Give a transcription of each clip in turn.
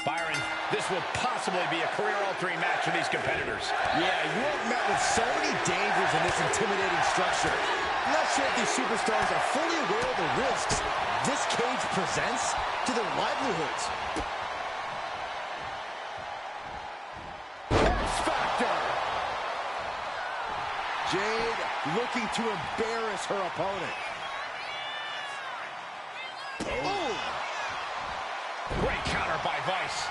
Byron, this will possibly be a career-altering match for these competitors. Yeah, you are met with so many dangers in this intimidating structure. I'm not sure if these superstars are fully aware of the risks this cage presents to their livelihoods. X-Factor! Jade looking to embarrass her opponent. Oh! Great counter by Vice.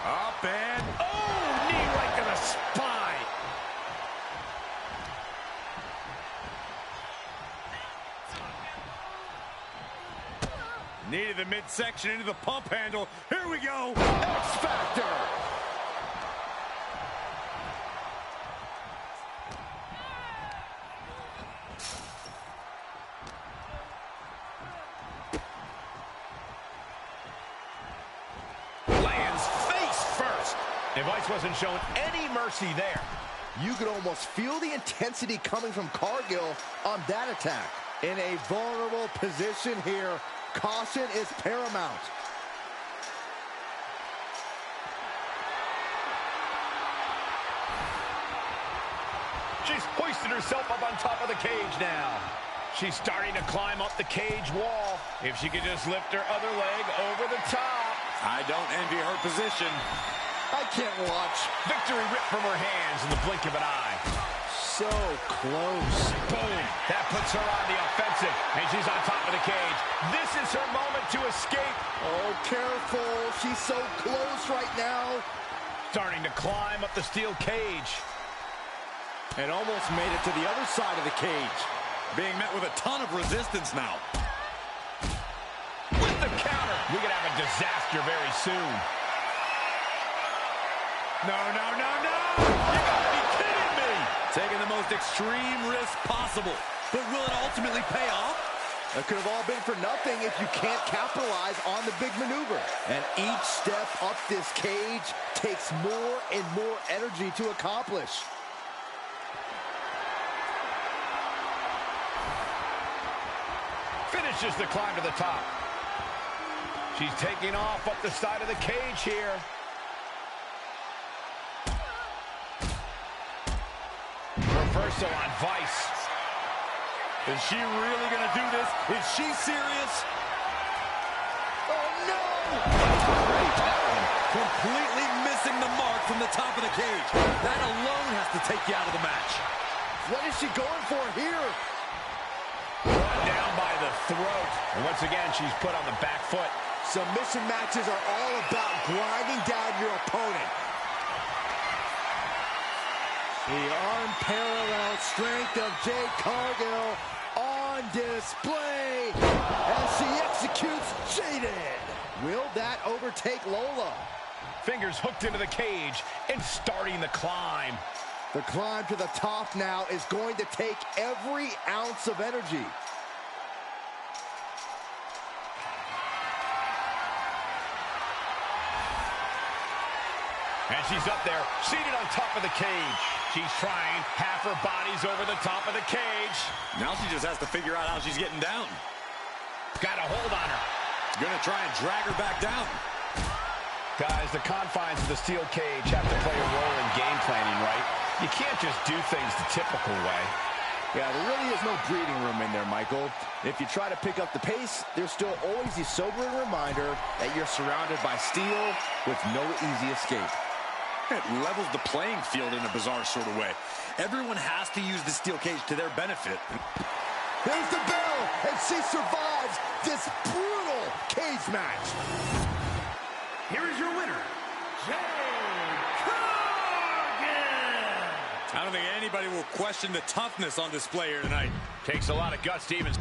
Up and... Oh, knee right to the spine. Knee to the midsection into the pump handle. Here we go. X-Factor. And Vice wasn't shown any mercy there. You could almost feel the intensity coming from Cargill on that attack. In a vulnerable position here, caution is paramount. She's hoisted herself up on top of the cage now. She's starting to climb up the cage wall. If she could just lift her other leg over the top. I don't envy her position. I can't watch. Victory ripped from her hands in the blink of an eye. So close. Boom. That puts her on the offensive, and she's on top of the cage. This is her moment to escape. Oh, careful. She's so close right now. Starting to climb up the steel cage. And almost made it to the other side of the cage. Being met with a ton of resistance now. With the counter. We could have a disaster very soon. No, no, no, no! You gotta be kidding me! Taking the most extreme risk possible. But will it ultimately pay off? That could have all been for nothing if you can't capitalize on the big maneuver. And each step up this cage takes more and more energy to accomplish. Finishes the climb to the top. She's taking off up the side of the cage here. Reversal on Vice. Is she really going to do this? Is she serious? Oh, no! Great, that one. Completely missing the mark from the top of the cage. That alone has to take you out of the match. What is she going for here? Brought down by the throat. And once again, she's put on the back foot. Submission matches are all about grinding down your opponent. The unparalleled strength of Jade Cargill on display as she executes Jaded. Will that overtake Lola? Fingers hooked into the cage and starting the climb. The climb to the top now is going to take every ounce of energy. And she's up there, seated on top of the cage. She's trying. Half her body's over the top of the cage. Now she just has to figure out how she's getting down. Got a hold on her. Gonna try and drag her back down. Guys, the confines of the steel cage have to play a role in game planning, right? You can't just do things the typical way. Yeah, there really is no breathing room in there, Michael. If you try to pick up the pace, there's still always the sobering reminder that you're surrounded by steel with no easy escape. It levels the playing field in a bizarre sort of way. Everyone has to use the steel cage to their benefit. Here's the bell, and she survives this brutal cage match. Here is your winner, Jade Cargill. I don't think anybody will question the toughness on display here tonight. Takes a lot of guts to even...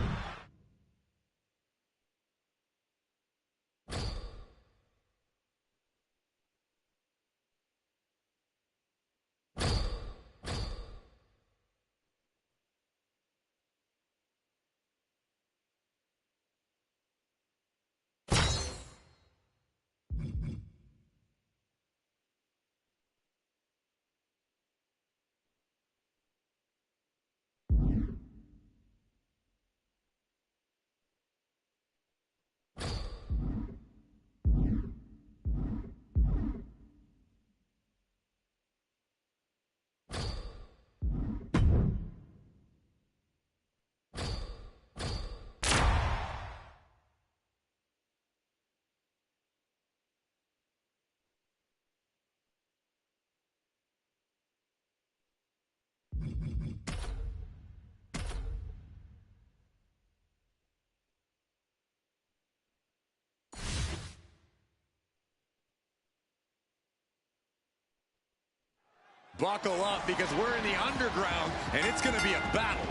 Buckle up, because we're in the underground, and it's going to be a battle.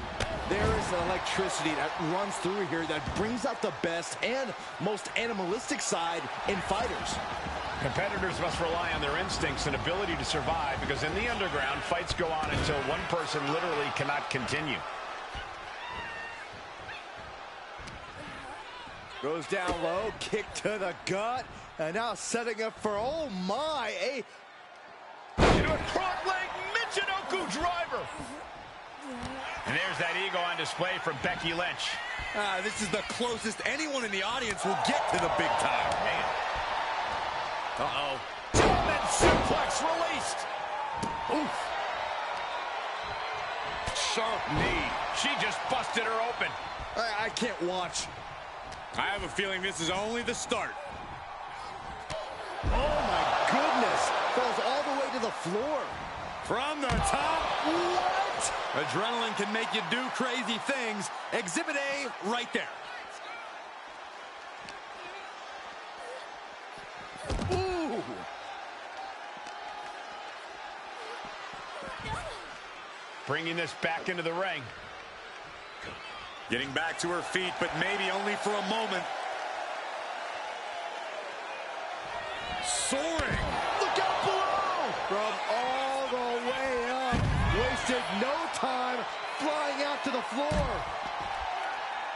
There is electricity that runs through here that brings out the best and most animalistic side in fighters. Competitors must rely on their instincts and ability to survive, because in the underground, fights go on until one person literally cannot continue. Goes down low, kick to the gut, and now setting up for, oh my, a... Into a front leg Michinoku driver. And there's that ego on display from Becky Lynch. This is the closest anyone in the audience will get to the big time. Man. Uh-oh. German suplex released. Oof. Sharp knee. She just busted her open. I can't watch. I have a feeling this is only the start. Oh my goodness. Falls the floor. From the top. What? Adrenaline can make you do crazy things. Exhibit A right there. Ooh. Bringing this back into the ring. Getting back to her feet, but maybe only for a moment. Soaring. Look out below! From all the way up. Wasted no time flying out to the floor.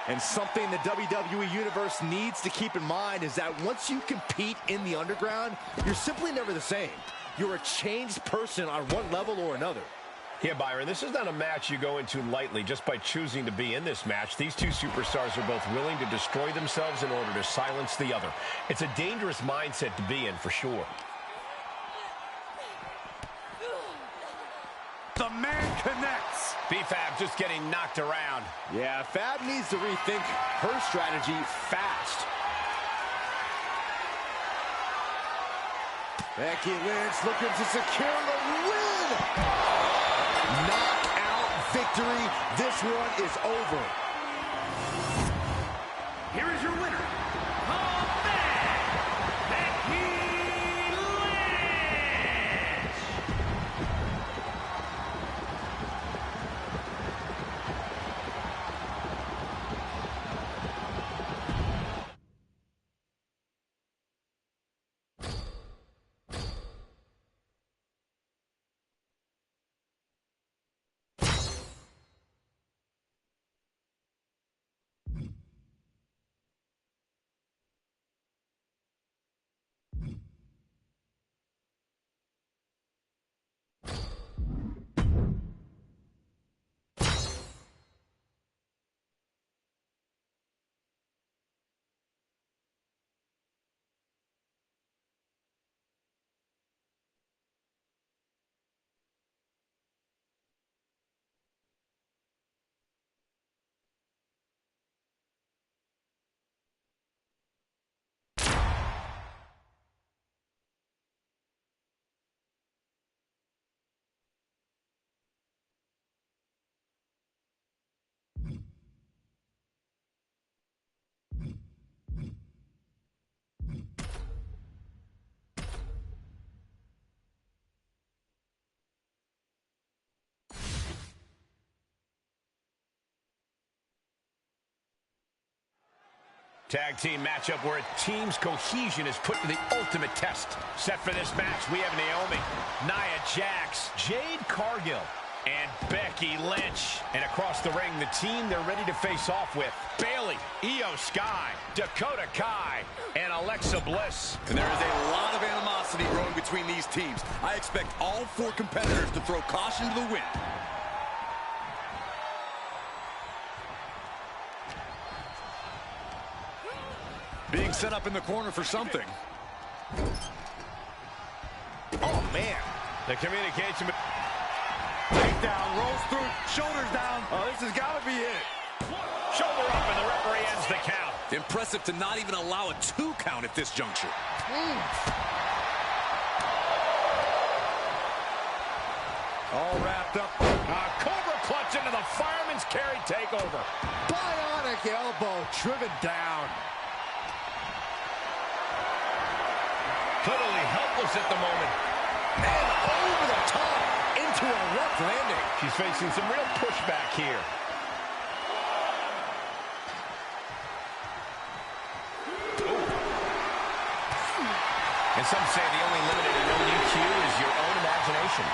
And something the WWE Universe needs to keep in mind is that once you compete in the underground, you're simply never the same. You're a changed person on one level or another. Yeah, Byron, this is not a match you go into lightly just by choosing to be in this match. These two superstars are both willing to destroy themselves in order to silence the other. It's a dangerous mindset to be in, for sure. The man connects. B-Fab just getting knocked around. Yeah, Fab needs to rethink her strategy fast. Becky Lynch looking to secure the win. Knockout victory. This one is over. Here is your winner, the man, Becky Lynch. Tag team matchup where a team's cohesion is put to the ultimate test. Set for this match, we have Naomi, Nia Jax, Jade Cargill, and Becky Lynch. And across the ring, the team they're ready to face off with: Bayley, Io Sky, Dakota Kai, and Alexa Bliss. And there is a lot of animosity growing between these teams. I expect all four competitors to throw caution to the wind. Being set up in the corner for something. Oh, man. The communication... Takedown, rolls through, shoulders down. Oh, this has got to be it. Shoulder up, and the referee ends the count. Impressive to not even allow a 2 count at this juncture. All wrapped up. Cobra clutch into the fireman's carry takeover. Bionic elbow driven down. Totally helpless at the moment. And over the top into a rough landing. She's facing some real pushback here. And some say the only limit in no DQ is your own imagination.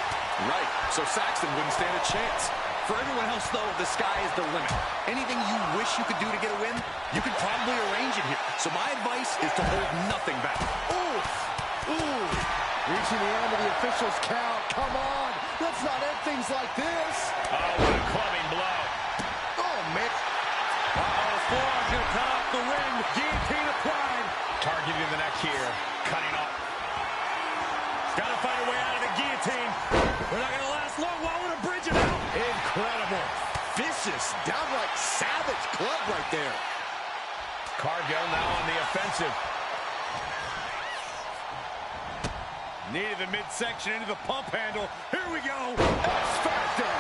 Right, so Saxton wouldn't stand a chance. For everyone else, though, the sky is the limit. Anything you wish you could do to get a win, you could probably arrange it here. So my advice is to hold nothing back. Oof. Ooh. Reaching the end of the official's count. Come on. Let's not end things like this. Oh, what a clubbing blow. Oh, man. Uh-oh, forearm's going to cut off the ring. Guillotine applied. Targeting the neck here. Cutting off. Got to find a way out of the guillotine. We're not going to last long. Why would a bridge it out? Incredible. Vicious, downright savage club right there. Cargill now on the offensive. Needed the midsection into the pump handle. Here we go. X-Factor.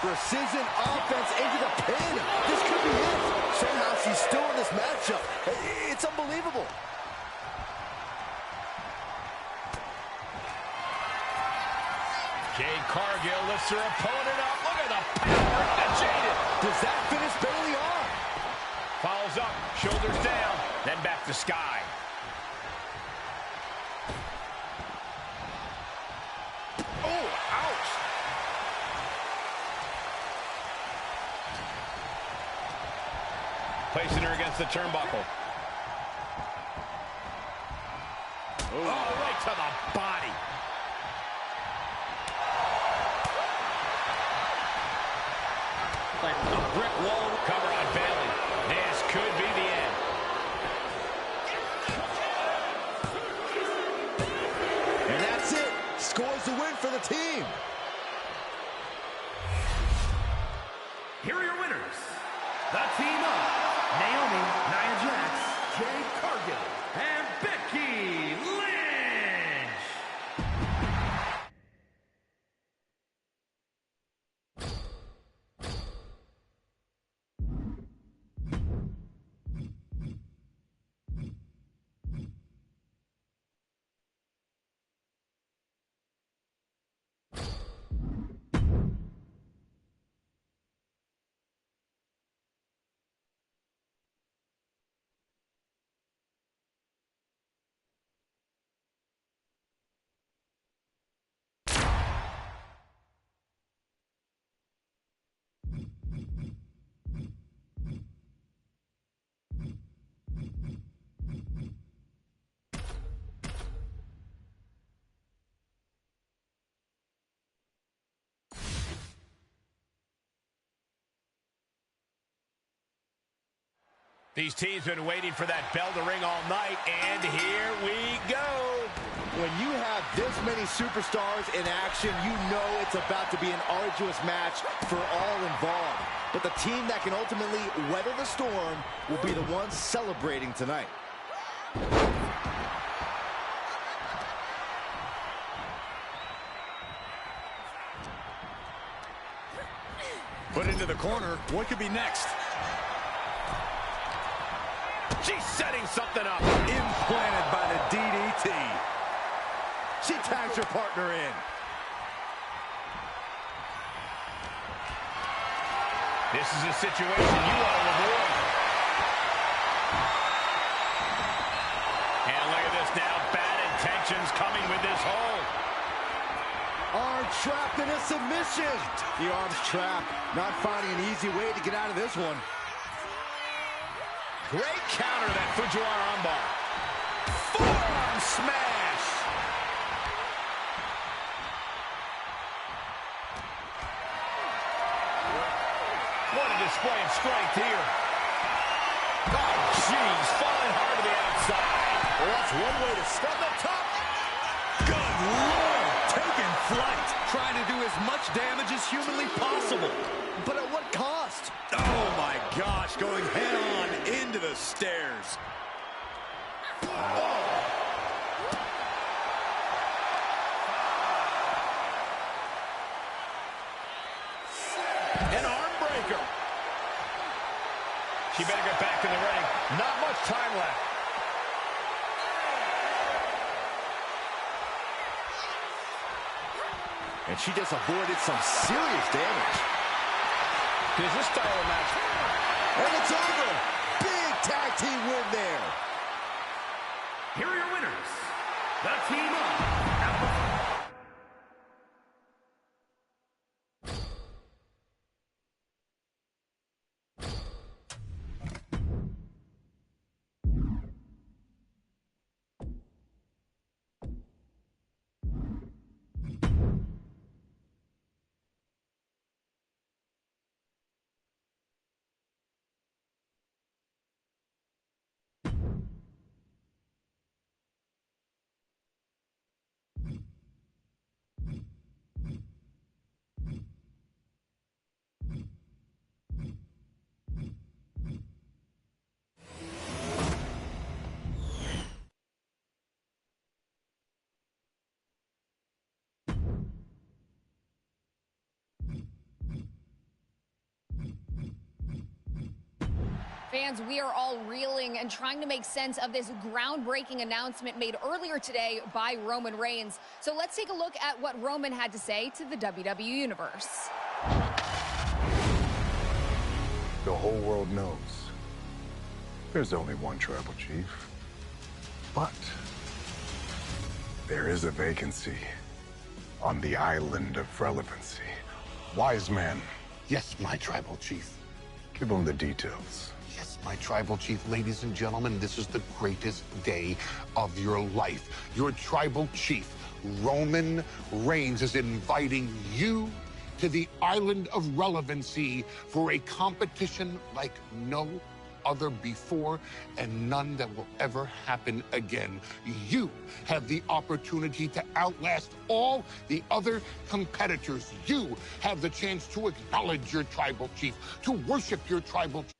Precision offense into the pin. This could be it. Somehow she's still in this matchup. It's unbelievable. Jade Cargill lifts her opponent up. Look at the power of Jade. Does that finish Bayley off? Follows up, shoulders down, then back to Sky. Oh, ouch. Placing her against the turnbuckle. Oh, right to the body. Like a brick wall. Cover on Bayley. This could be the end. And that's it. Scores the win for the team. Here are your winners. The team of Naomi, Nia Jax, Jade Cargill, and Becky Lynch. These teams have been waiting for that bell to ring all night, and here we go. When you have this many superstars in action, you know it's about to be an arduous match for all involved. But the team that can ultimately weather the storm will be the ones celebrating tonight. Put into the corner. What could be next? She's setting something up. Implanted by the DDT. She tags her partner in. This is a situation you want to avoid. And look at this now. Bad intentions coming with this hold. Arm trapped in a submission. The arm's trapped. Not finding an easy way to get out of this one. Great counter, that Fujiwara armbar. Forearm smash. What a display of strength here. Oh, jeez, falling hard to the outside. Well, that's one way to start the top. Good Lord! Taking flight. Trying to do as much damage as humanly possible. But at what cost? Oh, my gosh. Going head-on into the stairs. An arm breaker. She better get back in the ring. Not much time left. And she just avoided some serious damage. Is this style of match? And it's over. Big tag team win there. Here are your winners. The team of Fans, we are all reeling and trying to make sense of this groundbreaking announcement made earlier today by Roman Reigns. So let's take a look at what Roman had to say to the WWE Universe. The whole world knows there's only one tribal chief, but there is a vacancy on the island of relevancy. Wise man. Yes, my tribal chief. Give him the details. Yes, my tribal chief. Ladies and gentlemen, this is the greatest day of your life. Your tribal chief, Roman Reigns, is inviting you to the island of relevancy for a competition like no other before and none that will ever happen again. You have the opportunity to outlast all the other competitors. You have the chance to acknowledge your tribal chief, to worship your tribal chief.